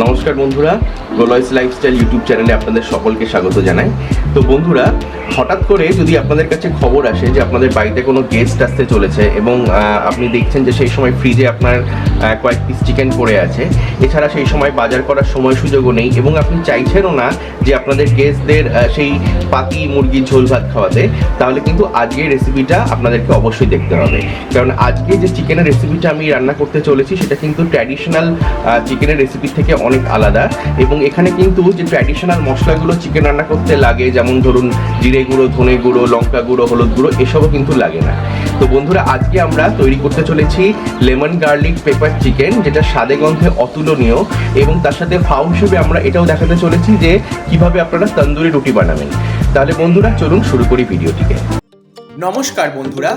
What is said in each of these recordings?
নমস্কার বন্ধুরা, গোলয়েস lifestyle YouTube চ্যানেলে আপনাদের সকলকে স্বাগত জানাই। তো বন্ধুরা, হঠাৎ করে যদি আপনাদের কাছে খবর আসে যে আপনাদের বাড়িতে কোনো গেস্ট আসতে চলেছে এবং আপনি দেখছেন যে সেই সময় ফ্রিজে আপনার কয়েক পিস চিকেন পড়ে আছে, এছাড়া সেই সময় বাজার করার সময় সুযোগও নেই এবং আপনি চাইছেনও না যে আপনাদের গেস্টদের সেই পাতি মুরগির ঝোল ভাত খাওয়াতে, তাহলে কিন্তু আজকের রেসিপিটা আপনাদেরকে অবশ্যই দেখতে হবে। কারণ আজকে যে চিকেনের রেসিপিটা আমি রান্না করতে চলেছি সেটা কিন্তু ট্র্যাডিশনাল চিকেনের রেসিপি থেকে অনেক আলাদা এবং এখানে কিন্তু যে ট্র্যাডিশনাল মশলাগুলো চিকেন রান্না করতে লাগে, যেমন ধরুন জিরে গুঁড়ো, ধনে গুঁড়ো, লঙ্কা গুঁড়ো, হলুদ গুঁড়ো, এসবও কিন্তু লাগে না। তো বন্ধুরা, আজকে আমরা তৈরি করতে চলেছি লেমন গার্লিক পেপার চিকেন, যেটা স্বাদে গন্ধে অতুলনীয় এবং তার সাথে ফাউ হিসেবে আমরা এটাও দেখাতে চলেছি যে কিভাবে আপনারা তন্দুরি রুটি বানাবেন। তাহলে বন্ধুরা, চলুন শুরু করি ভিডিওটিকে। নমস্কার বন্ধুরা,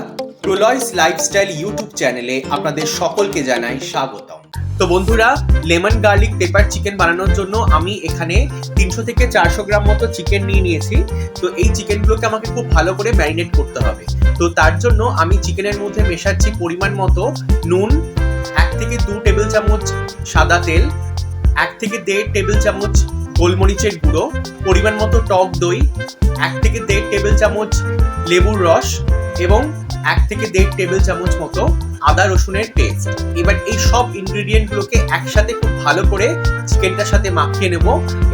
গোলয়েস লাইফস্টাইল ইউটিউব চ্যানেলে আপনাদের সকলকে জানাই স্বাগতম। তো বন্ধুরা, লেমন গার্লিক পেপার চিকেন বানানোর জন্য আমি এখানে 300 থেকে 400 গ্রাম মতো চিকেন নিয়ে নিয়েছি। তো এই চিকেনগুলোকে আমাকে খুব ভালো করে ম্যারিনেট করতে হবে। তো তার জন্য আমি চিকেনের মধ্যে মেশাচ্ছি পরিমাণ মতো নুন, 1 থেকে 2 টেবিল চামচ সাদা তেল, 1 থেকে 1.5 টেবিল চামচ গোলমরিচের গুঁড়ো, পরিমাণ মতো টক দই, 1 থেকে 1.5 টেবিল চামচ লেবুর রস এবং 1 থেকে 1.5 টেবিল চামচ মতো আদা রসুনের পেস্ট। এবার এই সব ইনগ্রেডিয়েন্টগুলোকে একসাথে খুব ভালো করে চিকেনটার সাথে মাখিয়ে নেব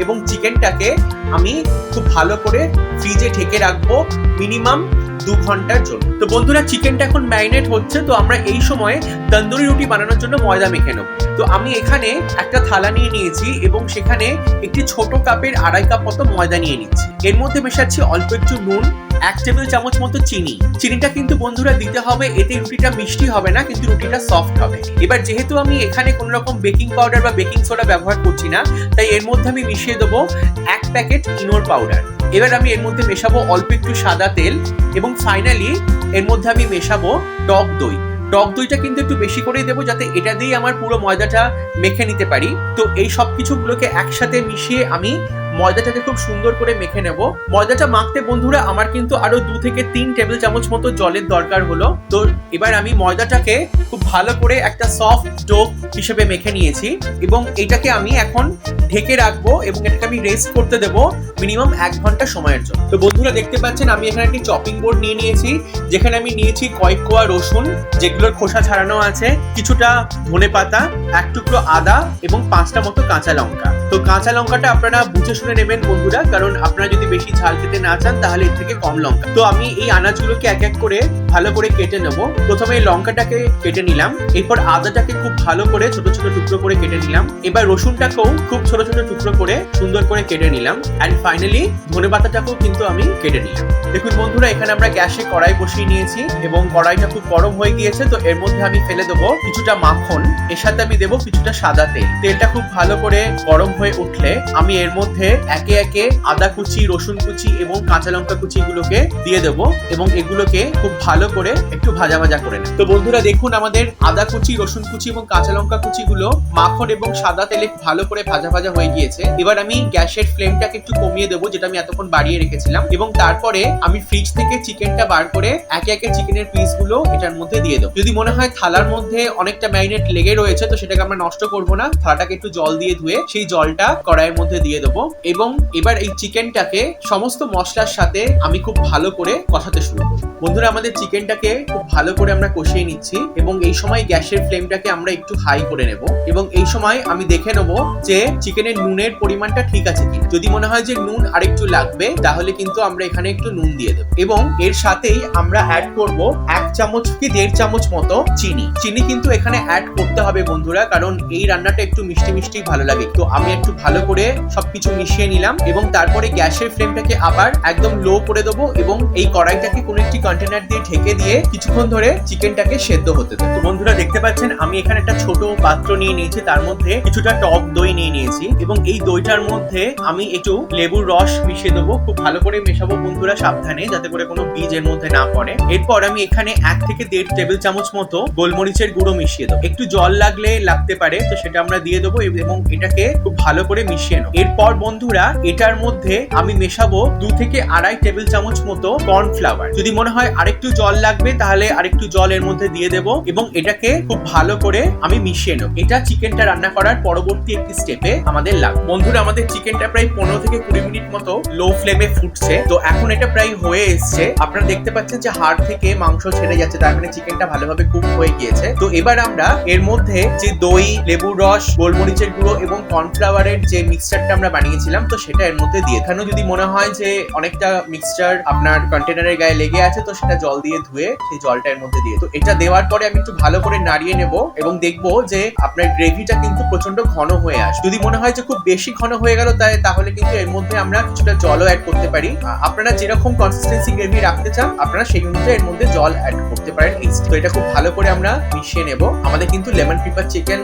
এবং চিকেনটাকে আমি খুব ভালো করে ফ্রিজে ঢেকে রাখবো মিনিমাম 2 ঘন্টার জন্য। তো বন্ধুরা, চিকেনটা এখন ম্যারিনেট হচ্ছে, তো আমরা এই সময় তন্দুরি রুটি বানানোর জন্য ময়দা মেখে নেব। তো আমি এখানে একটা থালা নিয়ে নিয়েছি এবং সেখানে একটি ছোট কাপের 2.5 কাপ মতো ময়দা নিয়ে নিচ্ছি। এর মধ্যে মেশাচ্ছি অল্প একটু নুন, 1 টেবিল চামচ মতো চিনি। চিনিটা কিন্তু বন্ধুরা দিতে হবে, এতে রুটিটা মিষ্টি হবে না, কিন্তু রুটিটা সফট হবে। এবার যেহেতু আমি এখানে কোনো রকম বেকিং পাউডার বা বেকিং সোডা ব্যবহার করছি না, তাই এর মধ্যে আমি মিশিয়ে দেবো 1 প্যাকেট ইনোর পাউডার। এবার আমি এর মধ্যে মেশাবো অল্প একটু সাদা তেল এবং ফাইনালি এর মধ্যে আমি মেশাবো টক দই। টক দইটা কিন্তু একটু বেশি করেই দেবো, যাতে এটা দিয়ে আমার পুরো ময়দাটা মেখে নিতে পারি। তো এই সব কিছুগুলোকে একসাথে মিশিয়ে আমি ময়দাটাকে খুব সুন্দর করে মেখে নেব। ময়দাটা মাখতে বন্ধুরা আমার কিন্তু আরো 2 থেকে 3 টেবিল চামচ মতো জলের দরকার হলো। তো এবার আমি ময়দাটাকে খুব ভালো করে একটা সফট ডো হিসেবে মেখে নিয়েছি এবং এটাকে আমি এখন ঢেকে রাখবো এবং এটাকে আমি রেস্ট করতে দেবো মিনিমাম 1 ঘন্টা সময়ের জন্য। তো বন্ধুরা, দেখতে পাচ্ছেন আমি এখানে একটি চপিং বোর্ড নিয়ে নিয়েছি, যেখানে আমি নিয়েছি কয়েক কোয়া রসুন যেগুলোর খোসা ছাড়ানো আছে, কিছুটা ধনেপাতা, 1 টুকরো আদা এবং 5টা মতো কাঁচা লঙ্কা। তো কাঁচা লঙ্কাটা আপনারা বুঝে শুনে নেবেন বন্ধুরা, কারণ আপনারা যদি বেশি ঝাল খেতে না চান তাহলে এর থেকে কম লঙ্কা। তো আমি এই আনাজগুলোকে এক এক করে ভালো করে কেটে নেব। প্রথমে এই লঙ্কাটাকে কেটে নিলাম, এরপর আদাটাকে খুব ভালো করে ছোট ছোট টুকরো করে কেটে নিলাম, এবার রসুনটাকেও খুব ছোট ছোট টুকরো করে সুন্দর করে কেটে নিলাম, এন্ড ফাইনালি ধনেপাতাটাকেও কিন্তু আমি কেটে নিলাম। দেখুন বন্ধুরা, এখানে আমরা গ্যাসে কড়াই বসিয়ে নিয়েছি এবং কড়াইটা খুব গরম হয়ে গিয়েছে। তো এর মধ্যে আমি ফেলে দেবো কিছুটা মাখন, এর সাথে আমি দেবো কিছুটা সাদা তেল। তেলটা খুব ভালো করে গরম হয়ে উঠলে আমি এর মধ্যে একে একে আদা কুচি, রসুন কুচি এবং কাঁচা লঙ্কা কুচি গুলোকে দিয়ে দেবো এবং এগুলোকে খুব ভালো করে একটু ভাজা ভাজা করে নেব। তো বন্ধুরা দেখুন, আমাদের আদা কুচি, রসুন কুচি এবং কাঁচা লঙ্কা কুচি গুলো মাখন এবং সাদা তেলে ভালো করে ভাজা ভাজা হয়ে গিয়েছে। এবার আমি গ্যাসের ফ্লেমটাকে একটু কমিয়ে দেবো, যেটা আমি এতক্ষণ বাড়িয়ে রেখেছিলাম, এবং তারপরে আমি ফ্রিজ থেকে চিকেনটা বার করে একে একে চিকেনের পিস গুলো এটার মধ্যে দিয়ে দেবো। যদি মনে হয় থালার মধ্যে অনেকটা ম্যারিনেট লেগে রয়েছে, তো সেটাকে আমরা নষ্ট করবো না, থালাটাকে একটু জল দিয়ে ধুয়ে সেই জলটা কড়াইয়ের মধ্যে দিয়ে দেবো এবং এবার এই চিকেনটাকে সমস্ত মশলার সাথে আমি খুব ভালো করে কষাতে শুরু করব। বন্ধুরা, আমাদের চিকেনটাকে খুব ভালো করে আমরা কষিয়ে নিচ্ছি এবং এই সময় গ্যাসের ফ্লেমটাকে আমরা একটু হাই করে নেব এবং এই সময় আমি দেখে নেব যে চিকেনের নুনের পরিমাণটা ঠিক আছে কি। যদি মনে হয় যে নুন আরেকটু লাগবে, তাহলে কিন্তু আমরা এখানে একটু নুন দিয়ে দেব এবং এর সাথেই আমরা অ্যাড করব 1 চামচ কি 1.5 চামচ মতো চিনি। চিনি কিন্তু এখানে অ্যাড করতে হবে বন্ধুরা, কারণ এই রান্নাটা একটু মিষ্টি মিষ্টি ভালো লাগে। তো আমি একটু ভালো করে সবকিছু মিশিয়ে নিলাম এবং তারপরে গ্যাসের ফ্লেমটাকে আবার একদম লো করে দেবো এবং এই কড়াইটাকে কোনো একটি কন্টেনার দিয়ে ঢেকে দিয়ে কিছুক্ষণ ধরে চিকেনটাকে সেদ্ধ হতে দেবো। তো বন্ধুরা দেখতে পাচ্ছেন আমি এখানে একটা ছোট পাত্র নিয়ে নিয়েছি, তার মধ্যে কিছুটা টক দই নিয়ে নিয়েছি এবং এই দইটার মধ্যে আমি একটু লেবুর রস মিশিয়ে দেবো। খুব ভালো করে মেশাবো বন্ধুরা, সাবধানে, যাতে করে কোনো বীজ এর মধ্যে না পড়ে। এরপর আমি এখানে 1 থেকে 1.5 টেবিল চামচ মতো গোলমরিচের গুঁড়ো মিশিয়ে দেবো। একটু জল লাগতে পারে, তো সেটা আমরা দিয়ে দেবো এবং এটাকে খুব ভালো করে মিশিয়ে নেবো। এরপর বন্ধুরা এটার মধ্যে আমি মেশাবো 2 থেকে 2.5 টেবিল চামচ মতো কর্নফ্লাওয়ার। যদি মনে হয় আরেকটু জল জল লাগবে তাহলে আরেকটু জল এর মধ্যে দিয়ে দেব এবং এটাকে খুব ভালো করে আমি মিশিয়ে নেব। এটা চিকেনটা রান্না করার পরবর্তী একটি স্টেপে আমাদের লাগবে। বন্ধুরা, আমাদের চিকেনটা প্রায় 15 থেকে 20 মিনিট মতো লো ফ্লেমে ফুটছে। তো এখন এটা প্রায় হয়ে এসছে। আপনারা দেখতে পাচ্ছেন যে হাড় থেকে মাংস ছেড়ে যাচ্ছে, তার মানে চিকেনটা ভালোভাবে কুক হয়ে গিয়েছে। তো এবার আমরা এর মধ্যে যে দই, লেবুর রস, গোলমরিচের গুঁড়ো এবং কর্নফ্লাওয়ারের যে মিক্সচারটা আমরা বানিয়েছিলাম তো সেটা এর মধ্যে দিয়ে, এখানেও যদি মনে হয় যে অনেকটা মিক্সচার আপনার কন্টেনারের গায়ে লেগে আছে তো সেটা জল দিয়ে ধুয়ে সেই জলটা এর মধ্যে দিয়ে, তো এটা দেওয়ার পরে আমি একটু ভালো করে নাড়িয়ে নেব এবং দেখবো যে আপনার গ্রেভিটা কিন্তু প্রচন্ড ঘন হয়ে আসে। যদি মনে হয় যে খুব বেশি ঘন হয়ে গেল তাহলে কিন্তু এর মধ্যে আমরা কিছুটা জলও অ্যাড করতে পারি। আপনারা যেরকম কনসিস্টেন্সি গ্রেভি রাখতে চান আপনারা সেই অনুযায়ী এর মধ্যে জল অ্যাড করতে পারেন। তো এটা খুব ভালো করে আমরা মিশিয়ে নেব। আমাদের কিন্তু লেমন পেপার চিকেন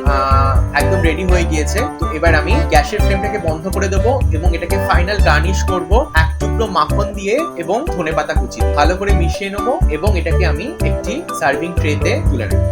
একদম রেডি হয়ে গিয়েছে। তো এবার আমি গ্যাসের ফ্লেমটাকে বন্ধ করে দেবো এবং এটাকে ফাইনাল গার্নিশ করব এক টুকরো মাখন দিয়ে এবং ধনেপাতা কুচি। ভালো করে মিশিয়ে নেবো এবং এটাকে আমি একটি সার্ভিং ট্রেতে তুলে নেব।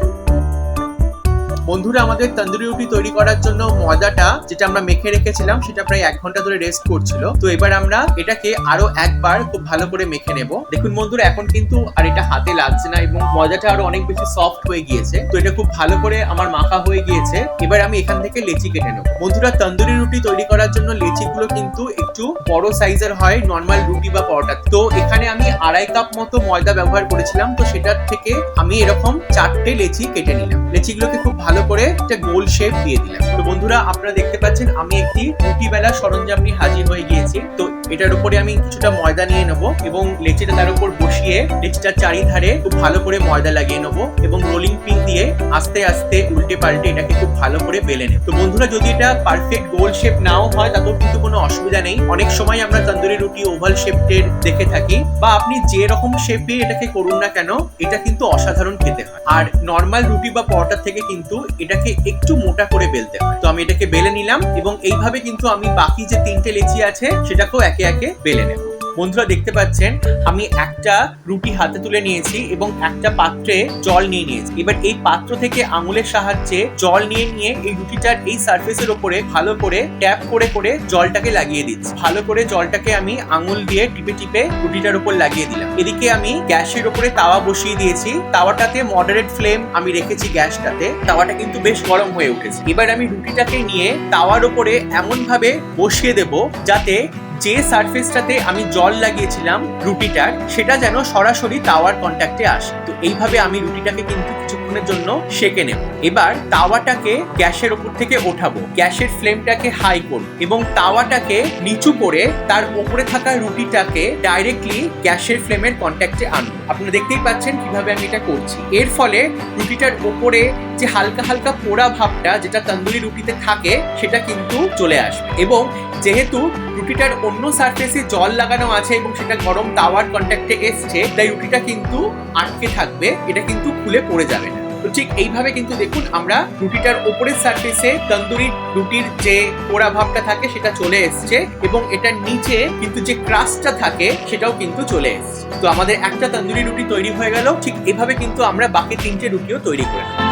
বন্ধুরা, আমাদের তন্দুরি রুটি তৈরি করার জন্য ময়দাটা যেটা আমরা মেখে রেখেছিলাম সেটা প্রায় 1 ঘন্টা ধরে রেস্ট করছিল। তো এবার আমরা এটাকে আরো একবার খুব ভালো করে মেখে নেব। দেখুন বন্ধুরা, এখন কিন্তু আর এটা হাতে লাগছে না এবং ময়দাটা আরো অনেক বেশি সফট হয়ে গিয়েছে। তো এটা খুব ভালো করে আমার মাখা হয়ে গিয়েছে। এবার আমি এখান থেকে লেচি কেটে নেব। বন্ধুরা, তন্দুরি রুটি তৈরি করার জন্য লেচিগুলো কিন্তু একটু বড় সাইজের হয় নর্মাল রুটি বা পরোটা। তো এখানে আমি 2.5 কাপ মতো ময়দা ব্যবহার করেছিলাম। তো সেটার থেকে আমি এরকম 4টে লেচি কেটে নিলাম। লেচিগুলোকে খুব ভালো করে একটা গোল শেপ দিয়ে দিলাম। তো বন্ধুরা, আপনারা দেখতে পাচ্ছেন আমি একটি রুটি বেলার সরঞ্জাম নিয়ে হাজির হয়ে গিয়েছি। তো এটার উপরে আমি কিছুটা ময়দা নিয়ে নেব এবং লেচিটা তার উপর বসিয়ে লেচিটার চারিধারে খুব ভালো করে ময়দা লাগিয়ে নেব এবং রোলিং পিন দিয়ে আস্তে আস্তে উল্টে পাল্টে এটাকে খুব ভালো করে বেলে নেব। তো বন্ধুরা, যদি এটা পারফেক্ট গোল শেপ নাও হয় তাতেও কিন্তু কোনো অসুবিধা নেই। অনেক সময় আমরা তন্দুরি রুটি ওভাল শেপের দেখে থাকি, বা আপনি যে রকম শেপে এটাকে করুন না কেন এটা কিন্তু অসাধারণ খেতে হয়। আর নর্মাল রুটি বা পরোটা থেকে কিন্তু এটাকে একটু মোটা করে বেলতে হয়। তো আমি এটাকে বেলে নিলাম এবং এইভাবে কিন্তু আমি বাকি যে 3টে লেচি আছে সেটাকেও একে একে বেলে নেব। বন্ধুরা, দেখতে পাচ্ছেন আমি একটা রুটি হাতে তুলে নিয়েছি এবং একটা পাত্রে জল নিয়ে নিয়েছি। এবার এই পাত্র থেকে আঙুলের সাহায্যে জল নিয়ে এই রুটিটার এই সারফেসের উপরে ভালো করে ট্যাপ করে করে জলটাকে লাগিয়ে দিচ্ছি। ভালো করে জলটাকে আমি আঙুল দিয়ে টিপে টিপে রুটিটার উপর লাগিয়ে দিলাম। এদিকে আমি গ্যাসের উপরে তাওয়া বসিয়ে দিয়েছি। তাওয়াটাতে মডারেট ফ্লেম আমি রেখেছি গ্যাসটাতে। তাওয়াটা কিন্তু বেশ গরম হয়ে উঠেছে। এবার আমি রুটিটাকে নিয়ে তাওয়ার উপরে এমন ভাবে বসিয়ে দেব যাতে যে সারফেসটাতে আমি জল লাগিয়েছিলাম রুটিটার সেটা যেন সরাসরি তাওয়ার কন্ট্যাক্টে আসে। তো এইভাবে আমি রুটিটাকে কিন্তু কিছুক্ষণের জন্য সেঁকে নেব। এবার তাওয়াটাকে গ্যাসের উপর থেকে ওঠাবো, গ্যাসের ফ্লেমটাকে হাই করব এবং তাওয়াটাকে নিচু করে তার উপরে থাকা রুটিটাকে ডাইরেক্টলি গ্যাসের ফ্লেমের কন্ট্যাক্টে আনবো। আপনারা দেখতেই পাচ্ছেন কিভাবে আমি এটা করছি। এর ফলে রুটিটার উপরে যে হালকা হালকা পোড়া ভাবটা যেটা তন্দুরি রুটিতে থাকে সেটা কিন্তু চলে আসবে এবং যেহেতু রুটিটার অন্য সারফেসে জল লাগানো আছে এবং সেটা গরম তাওয়ার কন্ট্যাক্টে এসছে তাই রুটিটা কিন্তু আটকে থাকবে, এটা কিন্তু খুলে পড়ে যাবে না। তো ঠিক এইভাবে কিন্তু দেখুন আমরা রুটিটার উপরের সারফেসে তন্দুরি রুটির যে পোড়া ভাবটা থাকে সেটা চলে এসছে এবং এটার নিচে কিন্তু যে ক্রাস্টটা থাকে সেটাও কিন্তু চলে এসছে। তো আমাদের একটা তন্দুরি রুটি তৈরি হয়ে গেল। ঠিক এইভাবে কিন্তু আমরা বাকি 3টে রুটিও তৈরি করে নেব।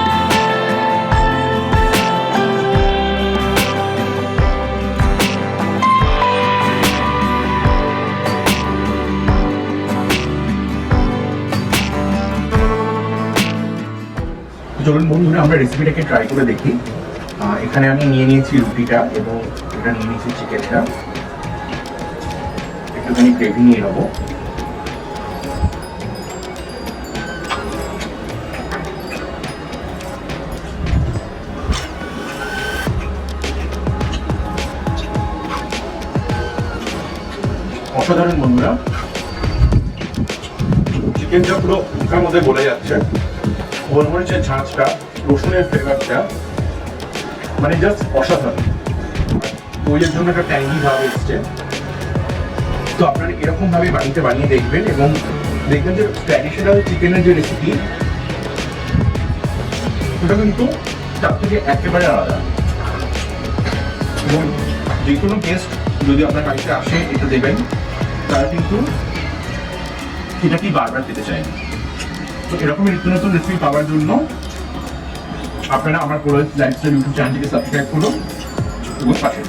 চলুন বন্ধুরা, আমরা রেসিপিটাকে ট্রাই করে দেখি। এখানে আমি নিয়ে নিয়েছি রুটিটা এবং এটা নিয়ে নিয়েছি চিকেনটা। একটুখানি গ্রেভি নিয়ে নেবো। অসাধারণ বন্ধুরা, চিকেনটা পুরো মুখের মধ্যে গলে যাচ্ছে। গোলমরিচের ঝাঁঝটা, রসুনের ফ্লেভারটা মানে জাস্ট অসাধারণ। দইয়ের জন্য একটা ট্যাঙ্গি ভাব এসছে। তো আপনারা এরকম ভাবে বাড়িতে বানিয়ে দেখবেন এবং দেখবেন যে ট্র্যাডিশনাল চিকেনের যে রেসিপি ওটা কিন্তু তার থেকে একেবারে আলাদা। এবং যে কোনো গেস্ট যদি আপনার বাড়িতে আসে এটা দেবেন তারা কিন্তু এটা কি বারবার খেতে চায়। তো এরকম নিত্য নতুন রেসিপি পাওয়ার জন্য আপনারা আমার প্রোলয়েস লাইফস্টাইল ইউটিউব চ্যানেলটিকে সাবস্ক্রাইব করুন এবং পাশে